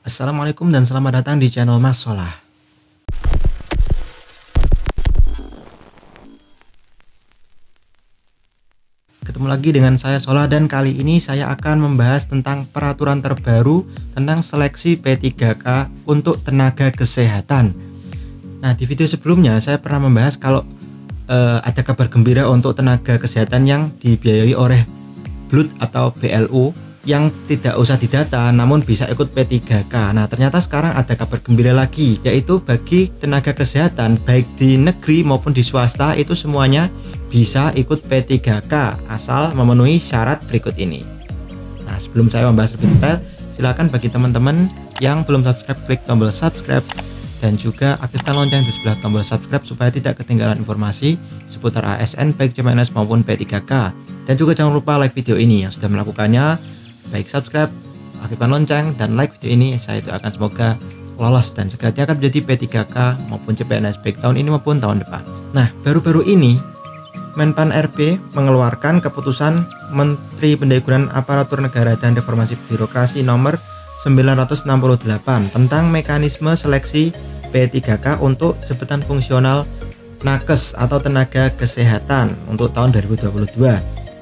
Assalamualaikum dan selamat datang di channel Mas Solah. Ketemu lagi dengan saya Solah dan kali ini saya akan membahas tentang peraturan terbaru tentang seleksi P3K untuk tenaga kesehatan. Nah, di video sebelumnya saya pernah membahas kalau ada kabar gembira untuk tenaga kesehatan yang dibiayai oleh BLUT atau BLU yang tidak usah didata namun bisa ikut P3K. Nah, ternyata sekarang ada kabar gembira lagi, yaitu bagi tenaga kesehatan baik di negeri maupun di swasta itu semuanya bisa ikut P3K asal memenuhi syarat berikut ini. Nah, sebelum saya membahas lebih detail, silakan bagi teman-teman yang belum subscribe klik tombol subscribe dan juga aktifkan lonceng di sebelah tombol subscribe supaya tidak ketinggalan informasi seputar ASN baik CPNS maupun P3K. Dan juga jangan lupa like video ini. Yang sudah melakukannya, baik subscribe, aktifkan lonceng, dan like video ini, saya doakan semoga lolos dan segera diangkat menjadi P3K maupun CPNS baik tahun ini maupun tahun depan. Nah, baru-baru ini Menpan RB mengeluarkan keputusan Menteri Pendahuluan Aparatur Negara dan Reformasi Birokrasi nomor 968 tentang mekanisme seleksi P3K untuk jabatan fungsional nakes atau tenaga kesehatan untuk tahun 2022.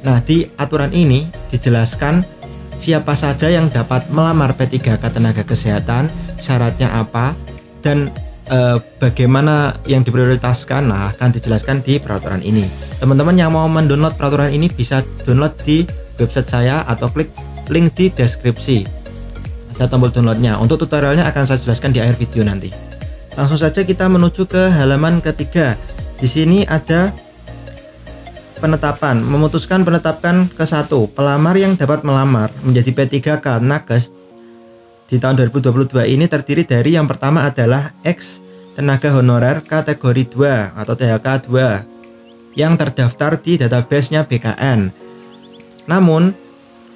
Nah, di aturan ini dijelaskan siapa saja yang dapat melamar P3K tenaga kesehatan, syaratnya apa, dan bagaimana yang diprioritaskan. Nah, akan dijelaskan di peraturan ini. Teman-teman yang mau mendownload peraturan ini bisa download di website saya atau klik link di deskripsi. Ada tombol downloadnya. Untuk tutorialnya akan saya jelaskan di akhir video nanti. Langsung saja kita menuju ke halaman ketiga. Di sini ada penetapan, penetapan ke-1, pelamar yang dapat melamar menjadi P3K nakes di tahun 2022 ini terdiri dari yang pertama adalah ex tenaga honorer kategori 2 atau THK 2 yang terdaftar di database-nya BKN. Namun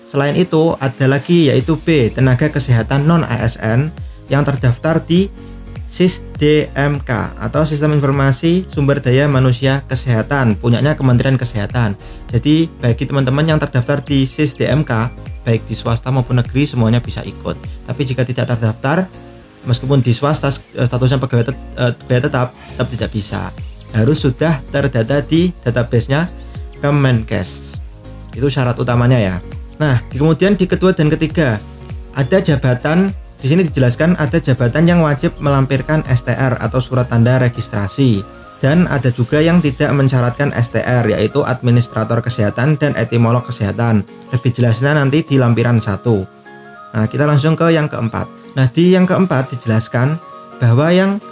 selain itu ada lagi yaitu B, tenaga kesehatan non ASN yang terdaftar di SISDMK atau Sistem Informasi Sumber Daya Manusia Kesehatan punyanya Kementerian Kesehatan. Jadi bagi teman-teman yang terdaftar di SISDMK baik di swasta maupun negeri semuanya bisa ikut. Tapi jika tidak terdaftar, meskipun di swasta statusnya pegawai tetap tidak bisa. Harus sudah terdata di database-nya Kemenkes. Itu syarat utamanya ya. Nah, kemudian di kedua dan ketiga ada jabatan. Di sini dijelaskan ada jabatan yang wajib melampirkan STR atau surat tanda registrasi, dan ada juga yang tidak mensyaratkan STR yaitu administrator kesehatan dan etimolog kesehatan. Lebih jelasnya nanti di lampiran 1. Nah, kita langsung ke yang keempat. Nah, di yang keempat dijelaskan bahwa yang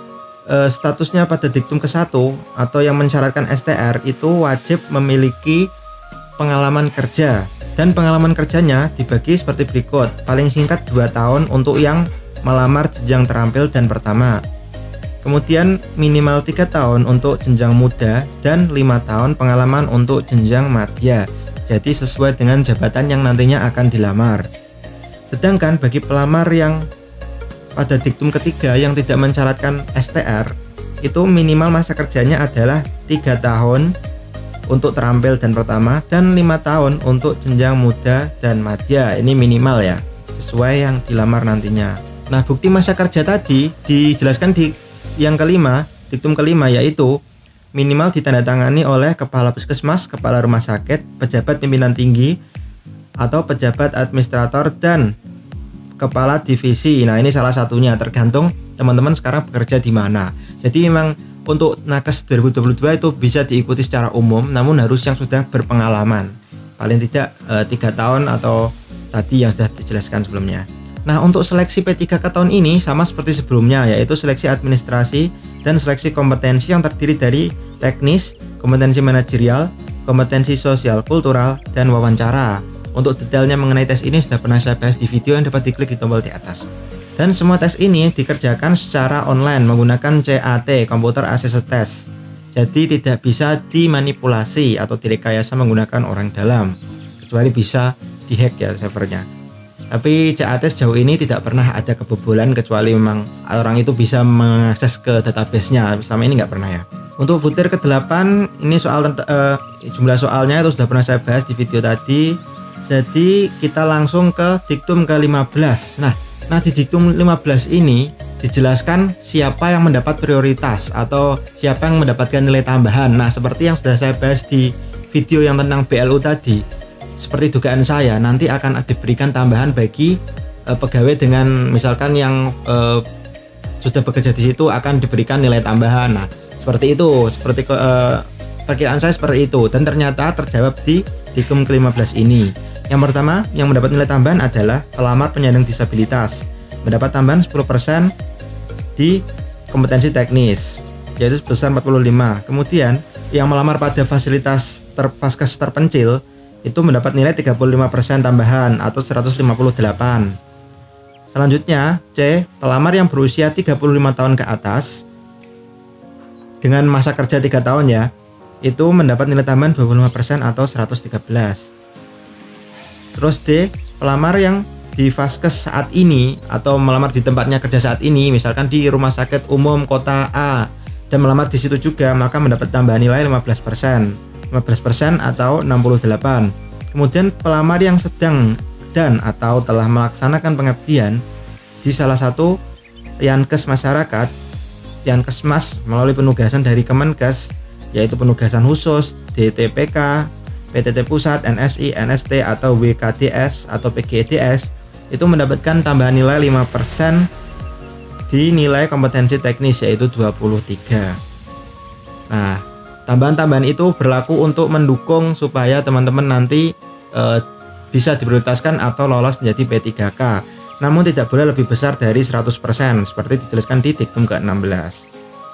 statusnya pada diktum ke-1 atau yang mensyaratkan STR itu wajib memiliki pengalaman kerja. Dan pengalaman kerjanya dibagi seperti berikut. Paling singkat 2 tahun untuk yang melamar jenjang terampil dan pertama. Kemudian minimal 3 tahun untuk jenjang muda dan 5 tahun pengalaman untuk jenjang madya. Jadi sesuai dengan jabatan yang nantinya akan dilamar. Sedangkan bagi pelamar yang pada diktum ketiga yang tidak mensyaratkan STR, itu minimal masa kerjanya adalah 3 tahun untuk terampil dan pertama dan 5 tahun untuk jenjang muda dan madya. Ini minimal ya, sesuai yang dilamar nantinya. Nah, bukti masa kerja tadi dijelaskan di yang kelima, diktum kelima, yaitu minimal ditandatangani oleh kepala puskesmas, kepala rumah sakit, pejabat pimpinan tinggi atau pejabat administrator dan kepala divisi. Nah, ini salah satunya, tergantung teman-teman sekarang bekerja di mana. Jadi memang untuk nakes 2022 itu bisa diikuti secara umum, namun harus yang sudah berpengalaman paling tidak 3 tahun atau tadi yang sudah dijelaskan sebelumnya. Nah, untuk seleksi P3K tahun ini sama seperti sebelumnya, yaitu seleksi administrasi dan seleksi kompetensi yang terdiri dari teknis, kompetensi manajerial, kompetensi sosial kultural, dan wawancara. Untuk detailnya mengenai tes ini sudah pernah saya bahas di video yang dapat diklik di tombol di atas. Dan semua tes ini dikerjakan secara online menggunakan CAT, Computer Assisted Test. Jadi tidak bisa dimanipulasi atau direkayasa menggunakan orang dalam, kecuali bisa dihack ya servernya. Tapi CAT sejauh ini tidak pernah ada kebobolan kecuali memang orang itu bisa mengakses ke database-nya. Selama ini nggak pernah ya. Untuk butir ke-8 ini jumlah soalnya itu sudah pernah saya bahas di video tadi. Jadi kita langsung ke diktum ke-15. Nah, Nah, di diktum 15 ini dijelaskan siapa yang mendapat prioritas atau siapa yang mendapatkan nilai tambahan. Nah, seperti yang sudah saya bahas di video yang tentang BLU tadi, seperti dugaan saya nanti akan diberikan tambahan bagi pegawai dengan misalkan yang sudah bekerja di situ akan diberikan nilai tambahan. Nah, seperti itu, seperti perkiraan saya seperti itu, dan ternyata terjawab di diktum ke-15 ini. Yang pertama yang mendapat nilai tambahan adalah pelamar penyandang disabilitas, mendapat tambahan 10% di kompetensi teknis, yaitu sebesar 45. Kemudian yang melamar pada fasilitas Vaskes terpencil itu mendapat nilai 35% tambahan atau 158. Selanjutnya C, pelamar yang berusia 35 tahun ke atas dengan masa kerja 3 tahun ya, itu mendapat nilai tambahan 25% atau 113. Terus D, pelamar yang di Vaskes saat ini atau melamar di tempatnya kerja saat ini, misalkan di rumah sakit umum kota A dan melamar di situ juga, maka mendapat tambahan nilai 15% atau 68. Kemudian pelamar yang sedang dan atau telah melaksanakan pengabdian di salah satu Yankes masyarakat, Yankesmas melalui penugasan dari Kemenkes, yaitu penugasan khusus, DTPK, PTT Pusat, NSI, NST atau WKDS atau PGDS, itu mendapatkan tambahan nilai 5% di nilai kompetensi teknis, yaitu 23. Nah, tambahan-tambahan itu berlaku untuk mendukung supaya teman-teman nanti bisa diprioritaskan atau lolos menjadi P3K. Namun tidak boleh lebih besar dari 100% seperti dijelaskan di diktum ke-16.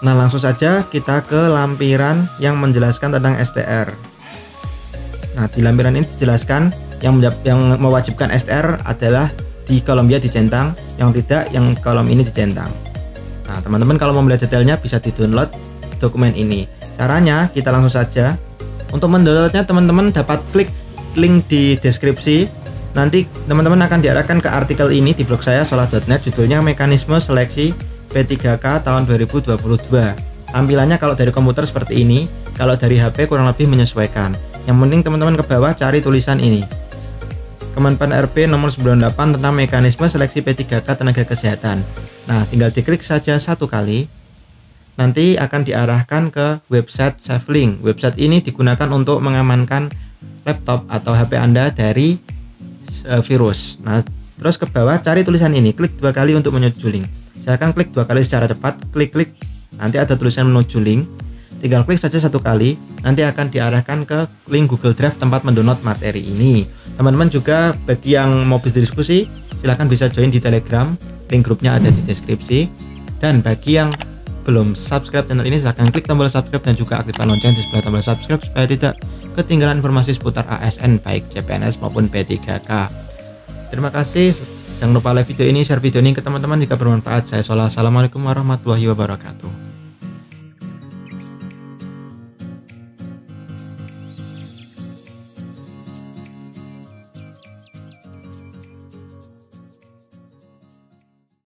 Nah, langsung saja kita ke lampiran yang menjelaskan tentang STR. Nah, di lampiran ini dijelaskan yang mewajibkan STR adalah di kolom ya dicentang, yang tidak yang kolom ini dicentang. Nah, teman-teman kalau mau melihat detailnya bisa di-download dokumen ini. Caranya kita langsung saja. Untuk mendownloadnya teman-teman dapat klik link di deskripsi. Nanti teman-teman akan diarahkan ke artikel ini di blog saya solah.net, judulnya Mekanisme Seleksi P3K tahun 2022. Tampilannya kalau dari komputer seperti ini, kalau dari HP kurang lebih menyesuaikan. Yang penting teman-teman ke bawah cari tulisan ini, Kemenpan RP nomor 98 tentang mekanisme seleksi P3K tenaga kesehatan. Nah, tinggal diklik saja satu kali, nanti akan diarahkan ke website SafeLink. Website ini digunakan untuk mengamankan laptop atau HP Anda dari virus. Nah, terus ke bawah cari tulisan ini, klik 2 kali untuk menuju link. Silakan klik 2 kali secara cepat, klik, nanti ada tulisan menuju link. Tinggal klik saja 1 kali, nanti akan diarahkan ke link Google Drive tempat mendownload materi ini. Teman-teman juga bagi yang mau berdiskusi, silahkan bisa join di Telegram, link grupnya ada di deskripsi. Dan bagi yang belum subscribe channel ini, silahkan klik tombol subscribe dan juga aktifkan lonceng di sebelah tombol subscribe supaya tidak ketinggalan informasi seputar ASN baik CPNS maupun P3K. Terima kasih. Jangan lupa like video ini, share video ini ke teman-teman jika bermanfaat. Saya Solah. Assalamualaikum warahmatullahi wabarakatuh.